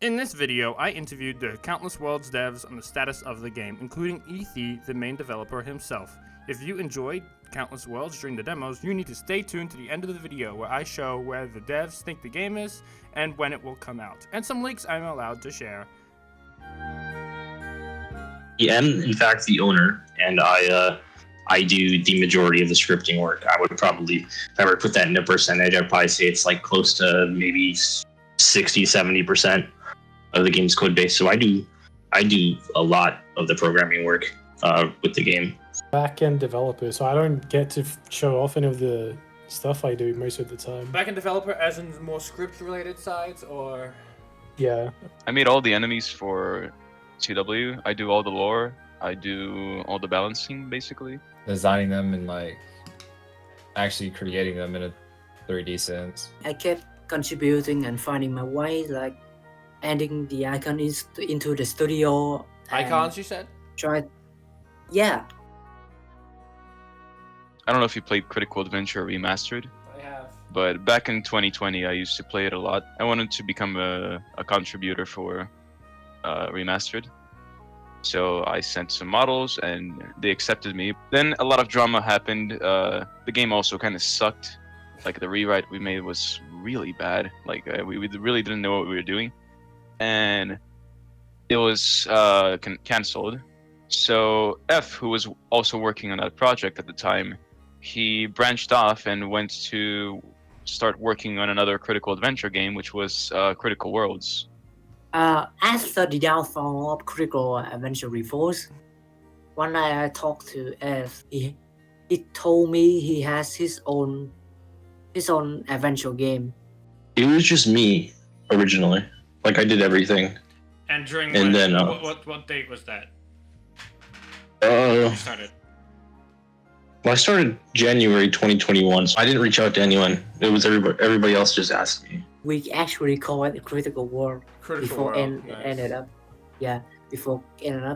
In this video, I interviewed the Countless Worlds devs on the status of the game, including Ethi, the main developer himself. If you enjoyed Countless Worlds during the demos, you need to stay tuned to the end of the video where I show where the devs think the game is and when it will come out, and some leaks I'm allowed to share. I am, in fact, the owner, and I do the majority of the scripting work. I would probably, if I were to put that in a percentage, I'd probably say it's like close to maybe 60-70% of the game's code base. So I do a lot of the programming work with the game. Back-end developer, so I don't get to show off any of the stuff I do most of the time. Backend developer as in more script-related sides, or? Yeah. I made all the enemies for CW. I do all the lore. I do all the balancing, basically. Designing them and like actually creating them in a 3D sense. I kept contributing and finding my way, like adding the icon into the studio. Icons, you said? Yeah. I don't know if you played Critical Adventure Remastered. I have. But back in 2020, I used to play it a lot. I wanted to become a contributor for Remastered. So I sent some models and they accepted me. Then a lot of drama happened. The game also kind of sucked. Like the rewrite we made was really bad. Like we really didn't know what we were doing. And it was cancelled. So F, who was also working on that project at the time, he branched off and went to start working on another Critical Adventure game, which was Critical Worlds. After the downfall of Critical Adventure Reforce, one night I talked to F. He told me he has his own adventure game. It was just me originally. Like I did everything. And during and then what date was that? You started. Well, I started January 2021, so I didn't reach out to anyone. It was everybody else just asked me. We actually called it Critical World before ended up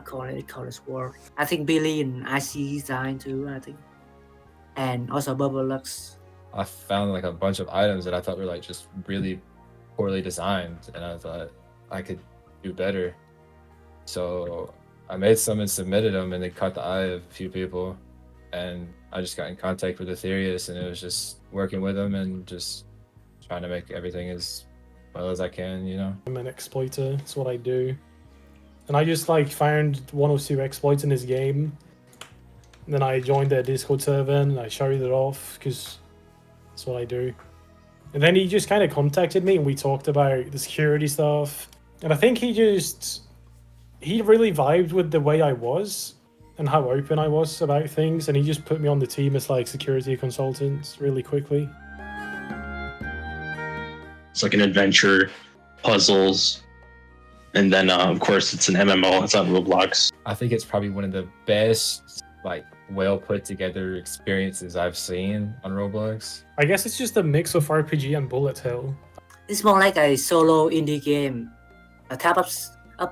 calling it Countless World. I think Billy and IC designed too, I think. And also Bubble Lux. I found like a bunch of items that I thought were like just really poorly designed, and I thought I could do better. So I made some and submitted them, and they caught the eye of a few people. And I just got in contact with Ethereus, and it was just working with them and just trying to make everything as well as I can, you know. I'm an exploiter, that's what I do. And I just like found one or two exploits in his game. And then I joined their Discord server and I showed it off because that's what I do. And then he just kind of contacted me and we talked about the security stuff. And I think he really vibed with the way I was and how open I was about things, and he just put me on the team as like security consultant really quickly. It's like an adventure, puzzles, and then of course it's an MMO. It's on Roblox. I think it's probably one of the best, like, well put together experiences I've seen on Roblox. I guess it's just a mix of RPG and bullet hell. It's more like a solo indie game, a type of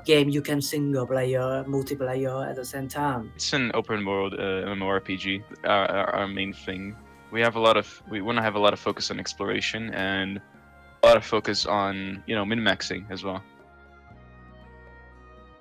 game you can single player, multiplayer at the same time. It's an open world MMORPG. Our main thing. We want to have a lot of focus on exploration and a lot of focus on min-maxing as well.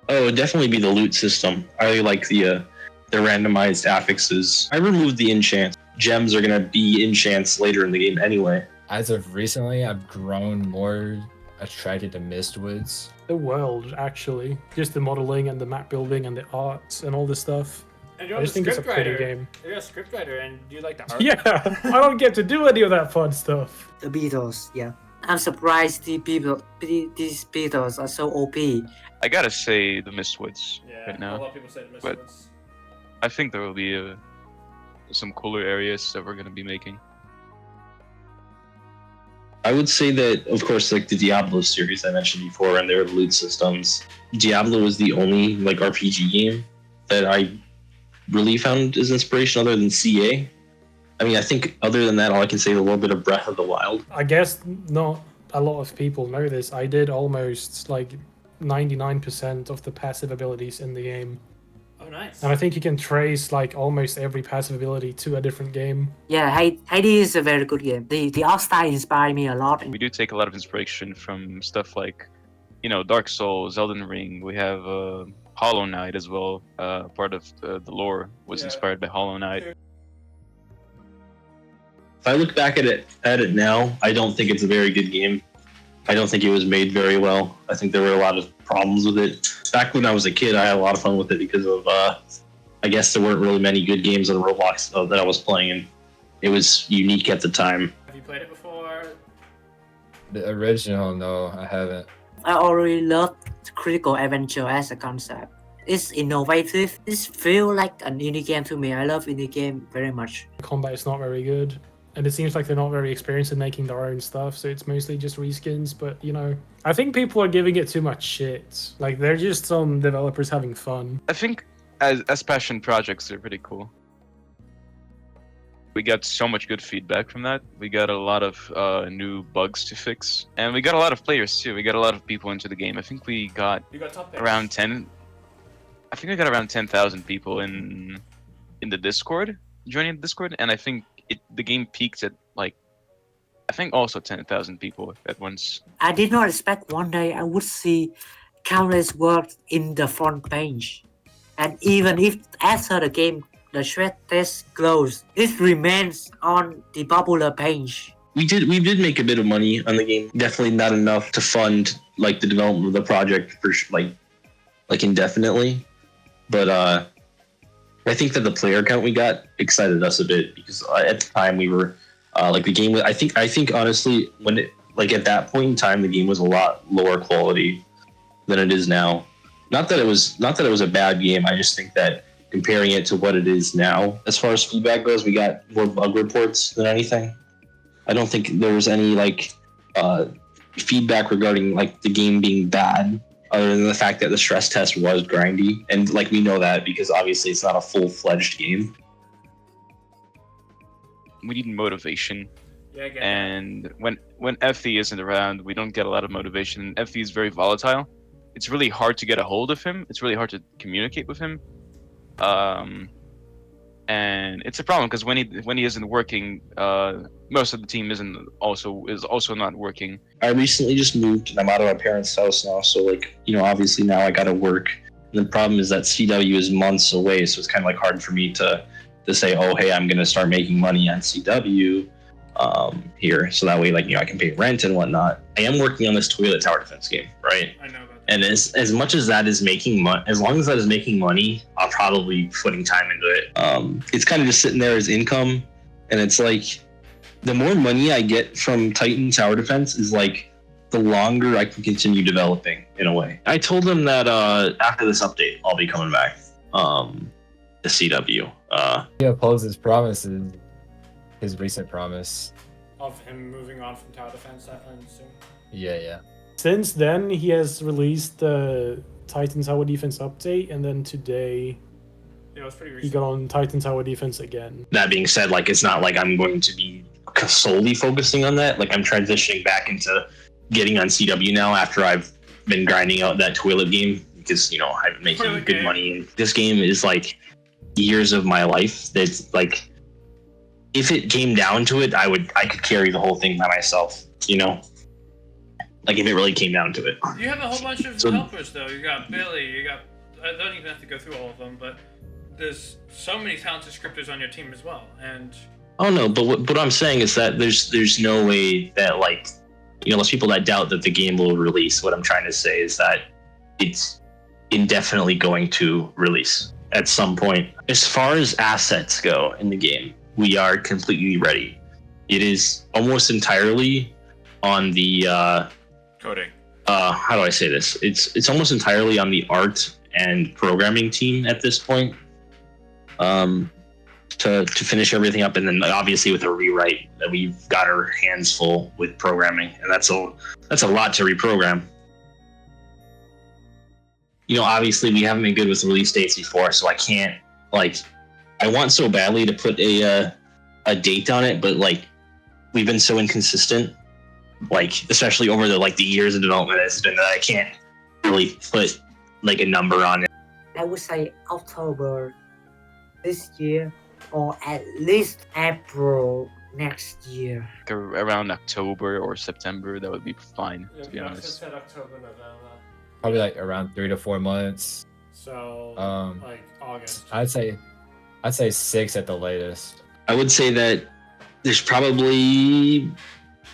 Oh, it'd definitely be the loot system. I like the randomized affixes. I removed the enchants. Gems are gonna be enchants later in the game anyway. As of recently, I've grown more attracted to Mistwoods. The world, actually. Just the modeling and the map building and the art and all this stuff. And you're I just think it's a pretty game. You're a scriptwriter, and do you like the art? Yeah, I don't get to do any of that fun stuff. The Beatles, yeah. I'm surprised these Beatles are so OP. I gotta say the Mistwoods right A now. lot of people say the But Mistwoods. I think there will be some cooler areas that we're gonna be making. I would say that, of course, like the Diablo series I mentioned before and their loot systems. Diablo was the only like RPG game that I really found as inspiration other than CA. I mean, I think other than that, all I can say is a little bit of Breath of the Wild. I guess not a lot of people know this. I did almost like 99% of the passive abilities in the game. Oh, nice. And I think you can trace like almost every passive ability to a different game. Yeah, Hades is a very good game. The art style inspired me a lot. We do take a lot of inspiration from stuff like Dark Souls, Elden Ring. We have Hollow Knight as well. Part of the lore was inspired by Hollow Knight. If I look back at it now, I don't think it's a very good game. I don't think it was made very well. I think there were a lot of problems with it. Back when I was a kid, I had a lot of fun with it because of, I guess there weren't really many good games on Roblox that I was playing, and it was unique at the time. Have you played it before? The original, no, I haven't. I already love critical adventure as a concept. It's innovative. It feels like an indie game to me. I love indie game very much. The combat is not very good. And it seems like they're not very experienced in making their own stuff, so it's mostly just reskins. But, I think people are giving it too much shit. Like, they're just some developers having fun. I think as passion projects, they're pretty cool. We got so much good feedback from that. We got a lot of new bugs to fix. And we got a lot of players, too. We got a lot of people into the game. I think we got around 10... I think we got around 10,000 people in the Discord, joining the Discord. And I think the game peaked at, I think also 10,000 people at once. I did not expect one day I would see countless words in the front page. And even if after the game, the thread test closed, it remains on the popular page. We did make a bit of money on the game. Definitely not enough to fund the development of the project for indefinitely. But I think that the player count we got excited us a bit because at the time we were the game. I think honestly when it at that point in time the game was a lot lower quality than it is now. Not that it was a bad game. I just think that comparing it to what it is now, as far as feedback goes, we got more bug reports than anything. I don't think there was any feedback regarding the game being bad, other than the fact that the stress test was grindy, and we know that because obviously it's not a full-fledged game. We need motivation. Yeah, I get and when Effie isn't around, we don't get a lot of motivation. Effie is very volatile. It's really hard to get a hold of him. It's really hard to communicate with him. And it's a problem because when he isn't working, most of the team is also not working. I recently just moved and I'm out of my parents' house now, so obviously now I gotta work. And the problem is that CW is months away, so it's kind of hard for me to say, oh hey, I'm gonna start making money on CW here, so that way I can pay rent and whatnot. I am working on this toilet tower defense game, right? I know about that. And as much as that is making money, as long as that is making money, I'll probably be putting time into it. It's kind of just sitting there as income, and it's the more money I get from Titan Tower Defense is the longer I can continue developing in a way. I told them that after this update, I'll be coming back to CW. He upholds his promises, his recent promise. Of him moving on from Tower Defense, I assume. Yeah. Since then, he has released the Titan Tower Defense update, and then today Yeah, it was pretty he recent. got on Titan Tower Defense again. That being said, it's not I'm going to be solely focusing on that. I'm transitioning back into getting on CW now after I've been grinding out that toilet game because I've been making Toilet good game. money. And this game is years of my life. That's if it came down to it, I could carry the whole thing by myself. If it really came down to it. You have a whole bunch of helpers, though. You got Billy, I don't even have to go through all of them, but there's so many talented scripters on your team as well, and... Oh, no, but what I'm saying is that there's no way that, there's people that doubt that the game will release. What I'm trying to say is that it's indefinitely going to release at some point. As far as assets go in the game, we are completely ready. It is almost entirely on the... Coding. How do I say this? It's almost entirely on the art and programming team at this point. To finish everything up, and then obviously with a rewrite that we've got our hands full with programming, and that's a lot to reprogram. Obviously we haven't been good with release dates before, so I can't I want so badly to put a date on it, but we've been so inconsistent. Especially over the years of development has been that I can't really put a number on it. I would say October this year, or at least April next year. Like around October or September, that would be fine, to be honest. said October, November. Probably like around 3 to 4 months. So, like August. I'd say 6 at the latest. I would say that there's probably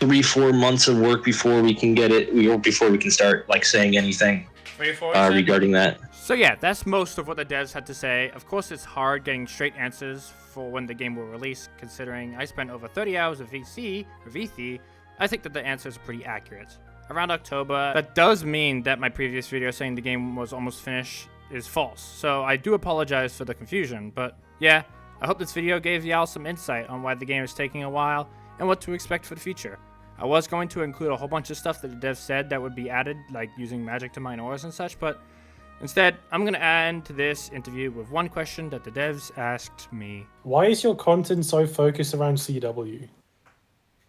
3-4 months of work before we can get it, or before we can start like saying anything 3-4. regarding that. So yeah, that's most of what the devs had to say. Of course, it's hard getting straight answers for when the game will release, considering I spent over 30 hours of VC, or VC. I think that the answers are pretty accurate. Around October, that does mean that my previous video saying the game was almost finished is false. So I do apologize for the confusion, but yeah, I hope this video gave y'all some insight on why the game is taking a while and what to expect for the future. I was going to include a whole bunch of stuff that the devs said that would be added, like using magic to mine ores and such, but instead, I'm going to end this interview with one question that the devs asked me. Why is your content so focused around CW?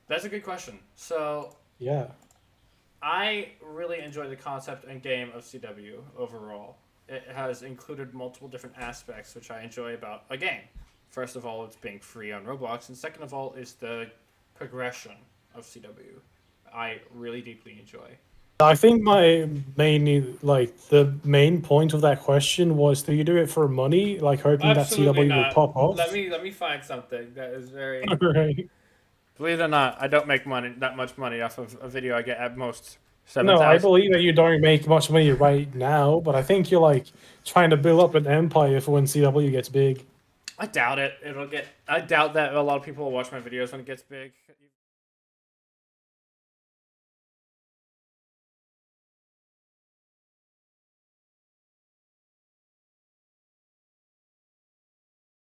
That's a good question. So, Yeah. I really enjoy the concept and game of CW overall. It has included multiple different aspects which I enjoy about a game. First of all, it's being free on Roblox, and second of all is the progression of CW. I really deeply enjoy. I think my the main point of that question was, do you do it for money, like hoping that CW will pop off? Let me find something that is very. Right. Believe it or not, I don't make that much money off of a video. I get at most 7,000. No, I believe that you don't make much money right now, but I think you're like trying to build up an empire for when CW gets big. I doubt it. I doubt that a lot of people will watch my videos when it gets big.